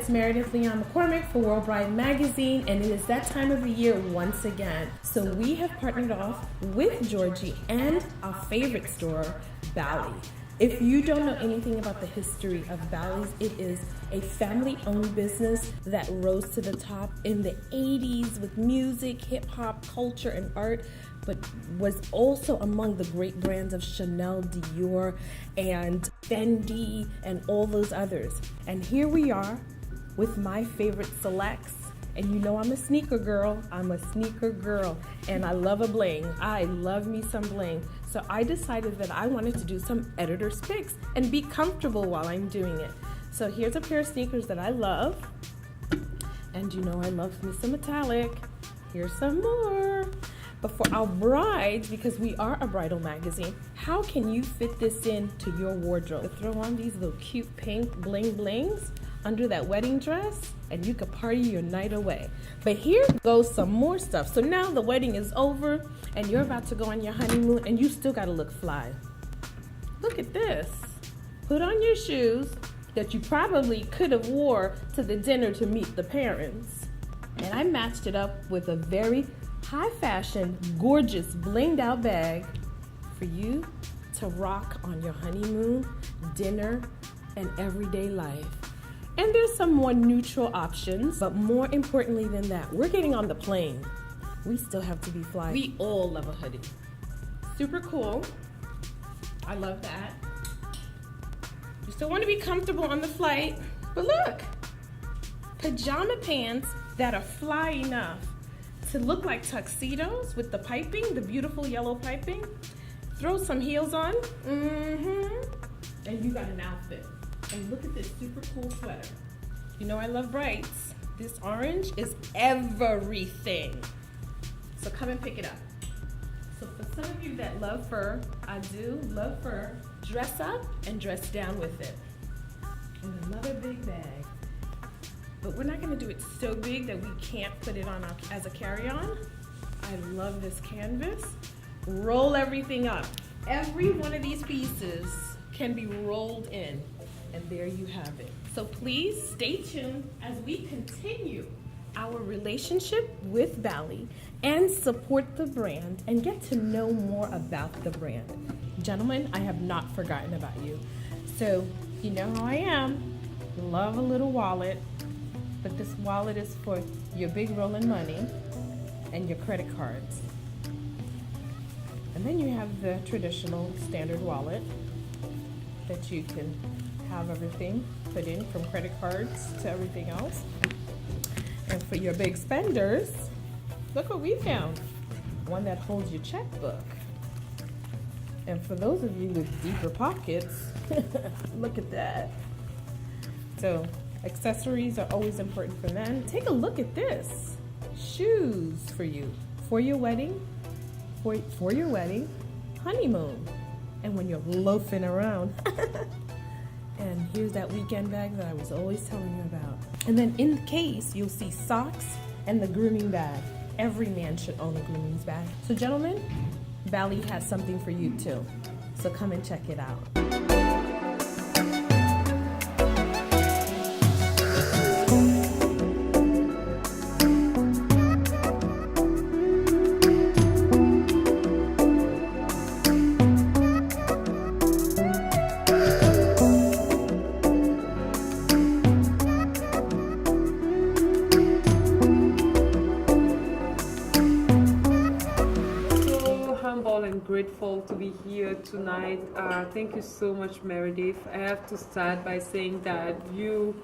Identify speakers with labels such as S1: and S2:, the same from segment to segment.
S1: it's Meredith Leon McCormick for Worldwide Magazine, and it is that time of the year once again. So we have partnered off with Georgie and our favorite store, Bally. If you don't know anything about the history of Bally's, it is a family-owned business that rose to the top in the 80s with music, hip-hop, culture, and art, but was also among the great brands of Chanel, Dior, and Fendi, and all those others. And here we are with my favorite selects. And you know I'm a sneaker girl. And I love a bling. I love me some bling. So I decided that I wanted to do some editor's picks and be comfortable while I'm doing it. So here's a pair of sneakers that I love. And you know I love me some metallic. Here's some more. But for our brides, because we are a bridal magazine, how can you fit this into your wardrobe? Throw on these little cute pink bling blings under that wedding dress, and you could party your night away. But here goes some more stuff. So now the wedding is over, and you're about to go on your honeymoon, and you still gotta look fly. Look at this. Put on your shoes that you probably could have wore to the dinner to meet the parents. And I matched it up with a very high fashion, gorgeous, blinged out bag for you to rock on your honeymoon, dinner, and everyday life. And there's some more neutral options, but more importantly than that, we're getting on the plane. We still have to be fly. We all love a hoodie. Super cool. I love that. You still want to be comfortable on the flight, but look, pajama pants that are fly enough to look like tuxedos with the piping, the beautiful yellow piping. Throw some heels on, and you got an outfit. And look at this super cool sweater. You know I love brights. This orange is everything. So come and pick it up. So for some of you that love fur, I do love fur, dress up and dress down with it. And another big bag. But we're not gonna do it so big that we can't put it on as a carry-on. I love this canvas. Roll everything up. Every one of these pieces can be rolled in. And there you have it. So please stay tuned as we continue our relationship with Bally and support the brand and get to know more about the brand. Gentlemen, I have not forgotten about you. So you know how I am. Love a little wallet, but this wallet is for your big rolling money and your credit cards. And then you have the traditional standard wallet that you can have everything put in, from credit cards to everything else. And for your big spenders, look what we found. One that holds your checkbook. And for those of you with deeper pockets, look at that. So accessories are always important for men. Take a look at this. Shoes for you. For your wedding, for your wedding, honeymoon, and when you're loafing around. And here's that weekend bag that I was always telling you about. And then in the case, you'll see socks and the grooming bag. Every man should own a grooming bag. So gentlemen, Bally has something for you too. So come and check it out.
S2: Grateful to be here tonight. Thank you so much, Meredith. I have to start by saying that you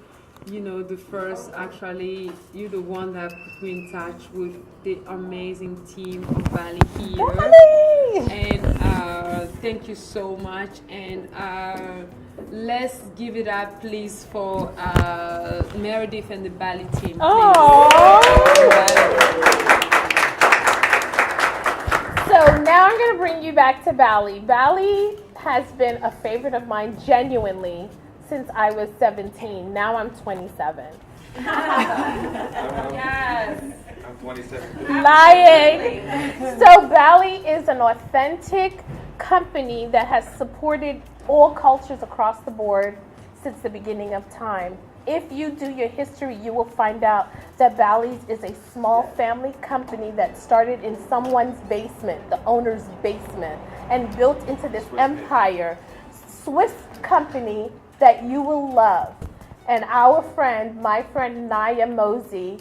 S2: know, the first, actually, you're the one that put me in touch with the amazing team of Bally here.
S3: Bally!
S2: And thank you so much. And let's give it up, please, for Meredith and the Bally team.
S3: So now I'm going to bring you back to Bally. Bally has been a favorite of mine, genuinely, since I was 17. Now I'm 27. Yes.
S4: I'm 27.
S3: Lying. So Bally is an authentic company that has supported all cultures across the board since the beginning of time. if you do your history, you will find out that Bally's is a small family company that started in someone's basement, the owner's basement, and built into this empire. Swiss company that you will love. And our friend, my friend Naya Mosey,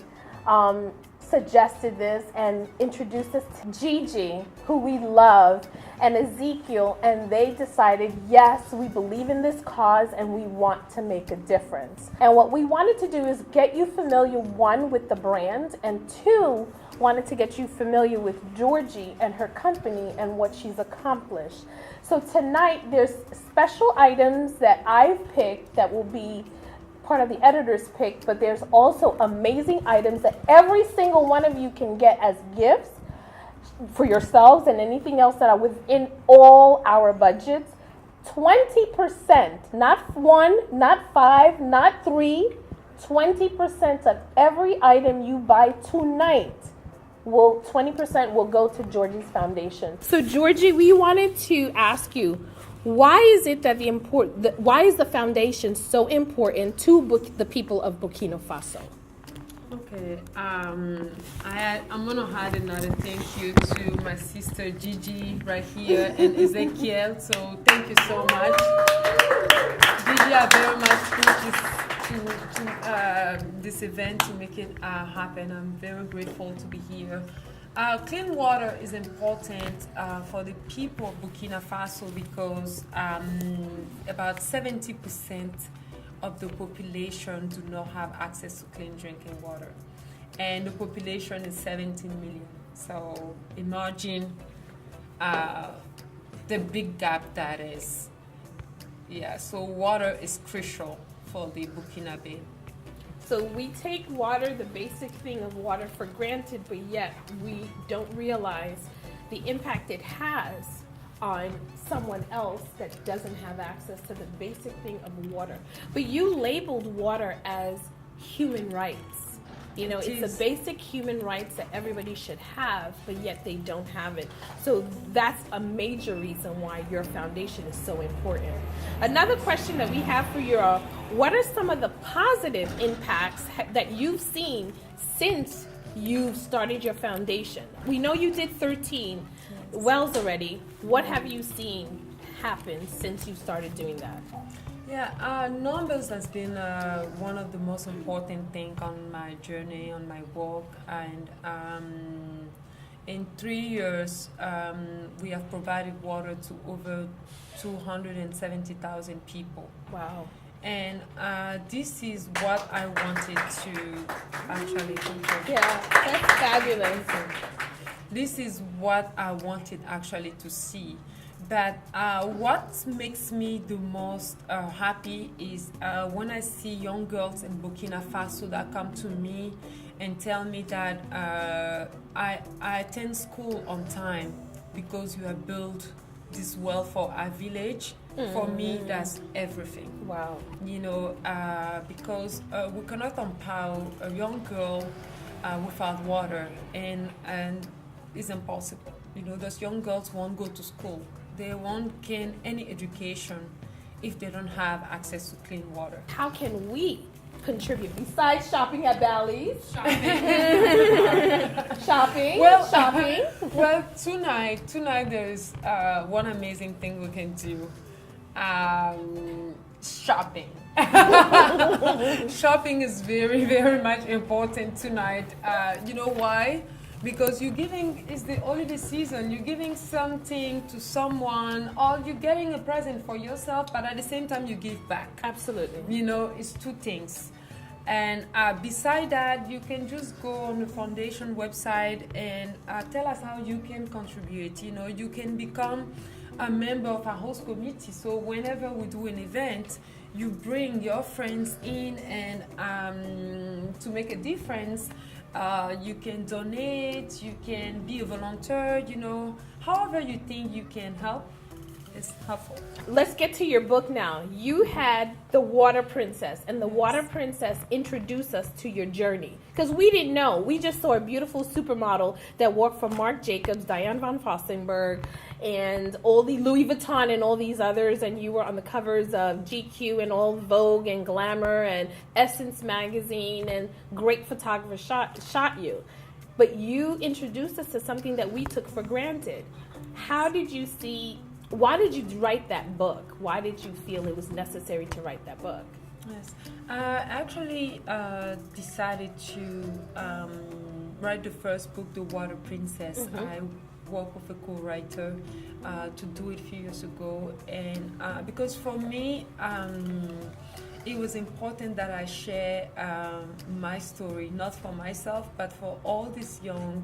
S3: suggested this and introduced us to Gigi, who we love, and Ezekiel, and they decided, yes, we believe in this cause and we want to make a difference. And what we wanted to do is get you familiar, one, with the brand, and two, wanted to get you familiar with Georgie and her company and what she's accomplished. So tonight, there's special items that I've picked that will be part of the editor's pick, but there's also amazing items that every single one of you can get as gifts for yourselves and anything else that are within all our budgets. 20%, not one, not five, not three, 20% of every item you buy tonight 20% will go to Georgie's foundation. So Georgie, we wanted to ask you, why is it that why is the foundation so important to the people of Burkina Faso?
S2: Okay, I'm gonna add another thank you to my sister Gigi right here and Ezekiel. So thank you so much. Gigi, I very much put this event to make it happen. I'm very grateful to be here. Clean water is important for the people of Burkina Faso because about 70% of the population do not have access to clean drinking water. And the population is 17 million. So imagine the big gap that is. Yeah, so water is crucial for the Burkinabe.
S1: So we take water, the basic thing of water, for granted, but yet we don't realize the impact it has on someone else that doesn't have access to the basic thing of water. But you labeled water as human rights. You know, it's a basic human rights that everybody should have, but yet they don't have it. So that's a major reason why your foundation is so important. Another question that we have for you are, what are some of the positive impacts that you've seen since you've started your foundation? We know you did 13 wells already. What have you seen happen since you started doing that?
S2: Yeah, numbers has been one of the most important things on my journey, on my walk, and in 3 years we have provided water to over 270,000 people.
S1: Wow.
S2: And this is what I wanted to actually contribute.
S1: Yeah, that's fabulous.
S2: This is what I wanted actually to see. But what makes me the most happy is when I see young girls in Burkina Faso that come to me and tell me that I attend school on time because you have built this well for our village. For me, that's everything.
S1: Wow.
S2: You know, because we cannot empower a young girl without water, and it's impossible. You know, those young girls won't go to school. They won't gain any education if they don't have access to clean water.
S1: How can we contribute besides shopping at Bally's? Shopping.
S2: Well, tonight there is one amazing thing we can do. Shopping. Shopping is very, very much important tonight. You know why? Because it's the holiday season, you're giving something to someone, or you're getting a present for yourself, but at the same time you give back.
S1: Absolutely.
S2: You know, it's two things. And beside that, you can just go on the foundation website and tell us how you can contribute. You know, you can become a member of our host committee. So whenever we do an event, you bring your friends in and to make a difference. You can donate, you can be a volunteer, you know, however you think you can help. it's helpful.
S3: Let's get to your book now. You had the Water Princess, and the Water Princess introduced us to your journey. Because we didn't know. We just saw a beautiful supermodel that worked for Marc Jacobs, Diane von Fossenberg, and all the Louis Vuitton and all these others, and you were on the covers of GQ and all Vogue and Glamour and Essence magazine, and great photographers shot you. But you introduced us to something that we took for granted. How did you see... Why did you write that book? Why did you feel it was necessary to write that book?
S2: Yes, I actually decided to write the first book, The Water Princess.
S3: Mm-hmm.
S2: I worked with a co-writer to do it a few years ago, and because for me, it was important that I share my story, not for myself, but for all these young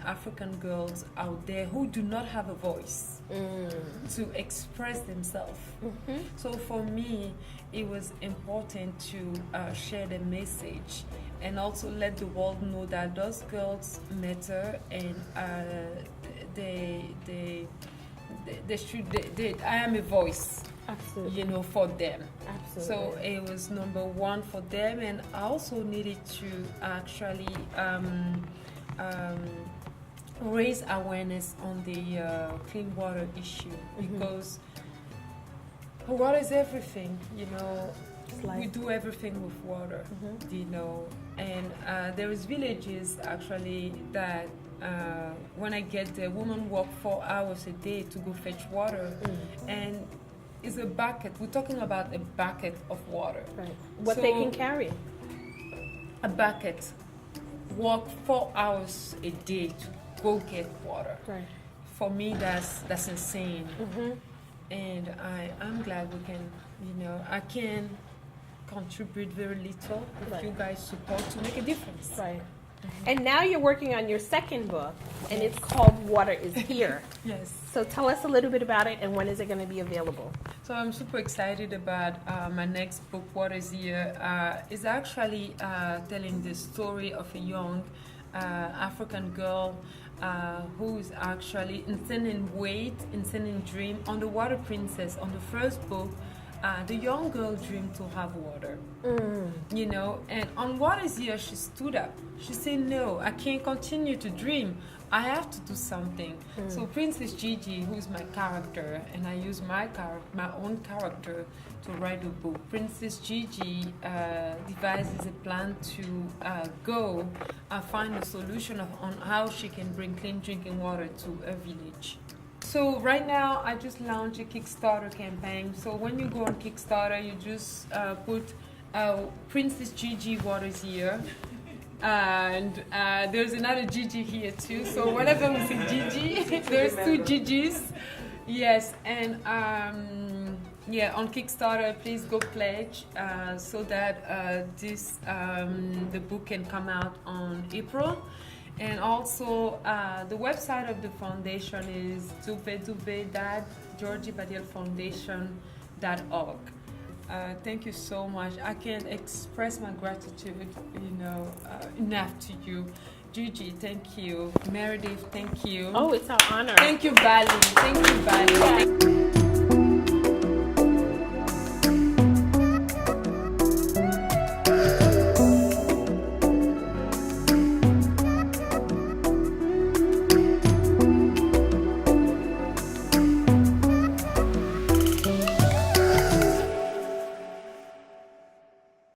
S2: African girls out there who do not have a voice to express themselves.
S3: Mm-hmm.
S2: So for me, it was important to share the message and also let the world know that those girls matter, and I am a voice.
S3: Absolutely.
S2: You know, for them.
S3: Absolutely.
S2: So it was number one for them, and I also needed to actually raise awareness on the clean water issue, because water is everything, you know. We do everything with water, you know, and there is villages actually that when I get there, women work 4 hours a day to go fetch water, and it's a bucket. We're talking about a bucket of water.
S3: Right. What they can carry.
S2: A bucket. Walk 4 hours a day to go get water.
S3: Right.
S2: For me, that's insane. And I'm glad we can, you know, I can contribute very little if you guys support to make a difference.
S3: Right. And now you're working on your second book, and it's called Water is Here.
S2: Yes.
S3: So tell us a little bit about it, and when is it going to be available?
S2: So I'm super excited about my next book, Water is Here. It's actually telling the story of a young African girl who is actually insane in weight, insane in dream. On The Water Princess, on the first book, the young girl dreamed to have water, you know, and on Water is Here, she stood up. She said, no, I can't continue to dream. I have to do something. So Princess Gigi, who's my character, and I use my own character to write the book. Princess Gigi devises a plan to go find a solution on how she can bring clean drinking water to a village. So right now, I just launched a Kickstarter campaign. So when you go on Kickstarter, you just put Princess Gigi Water is Here. And there's another Gigi here too. So whenever we see Gigi, there's two Gigis. Yes, and yeah, on Kickstarter, please go pledge so that the book can come out on April. And also, the website of the foundation is www.georgiebadielfoundation.org. Thank you so much. I can't express my gratitude, enough to you. Georgie, thank you. Meredith, thank you.
S3: Oh, it's our honor.
S2: Thank you, Bally. Thank you, Bally.